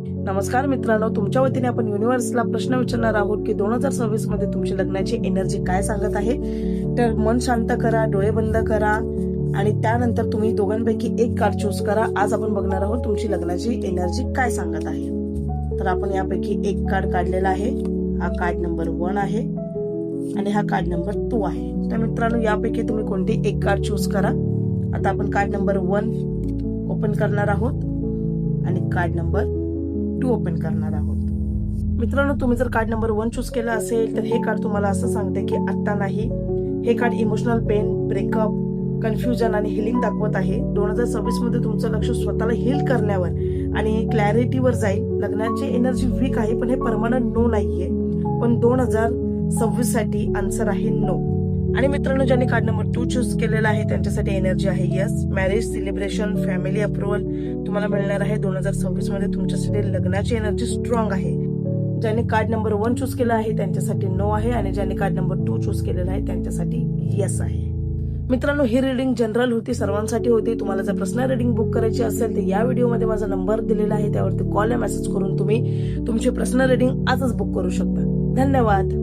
नमस्कार मित्रांनो, तुमच्या वतीने आपण युनिव्हर्सला प्रश्न विचारणार आहोत की 2026 मध्ये तुमची लग्नाची एनर्जी काय सांगत आहे. तर मन शांत करा, डोळे बंद करा आणि त्यानंतर तुम्ही दोघांपैकी एक कार्ड चूज करा. आज आपण बघणार आहोत तुमची लग्नाची एनर्जी काय सांगत आहे. तर आपण यापैकी एक कार्ड काढलेला आहे. हा कार्ड नंबर 1 आहे आणि हा कार्ड नंबर 2 आहे. तर मित्रांनो, यापैकी तुम्ही कोणती एक कार्ड चूज करा. आता आपण कार्ड नंबर 1 ओपन करणार आहोत आणि कार्ड नंबर 2 ओपन करणार आहोत. मित्रांनो, तुम्ही जर कार्ड नंबर 1 चूज केलं असेल तर हे कार्ड तुम्हाला असं सांगते की आत्ता नाही. हे card emotional pain, breakup, confusion आणि हिलिंग दाखवत आहे. 2026 मध्ये तुमचं लक्ष स्वतःला हील करण्यावर आणि क्लॅरिटीवर जाईल. लग्नाची एनर्जी वीक आहे, पण हे परमनंट नो नाहीये. पण 2026 साठी आन्सर आहे नो. आणि मित्रांनो, ज्यांनी कार्ड नंबर 2 चूज केलेला आहे त्यांच्यासाठी एनर्जी आहे yes. Marriage, celebration, family approval तुम्हाला मिळणार आहे. 2026 मध्ये तुमच्यासाठी लग्नाची एनर्जी स्ट्रॉंग आहे. ज्यांनी कार्ड नंबर 1 चूज केला आहे त्यांच्यासाठी नो आहे आणि ज्यांनी कार्ड नंबर 2 चूज केलेला आहे त्यांच्यासाठी येस आहे. मित्रांनो, ही रीडिंग जनरल होती, सर्वांसाठी होती. तुम्हाला जर पर्सनल रीडिंग बुक करायची असेल तर या व्हिडिओमध्ये माझा नंबर दिलेला आहे, त्यावरती कॉल या मेसेज करून तुम्ही तुमची पर्सनल रीडिंग आजच बुक करू शकता. धन्यवाद.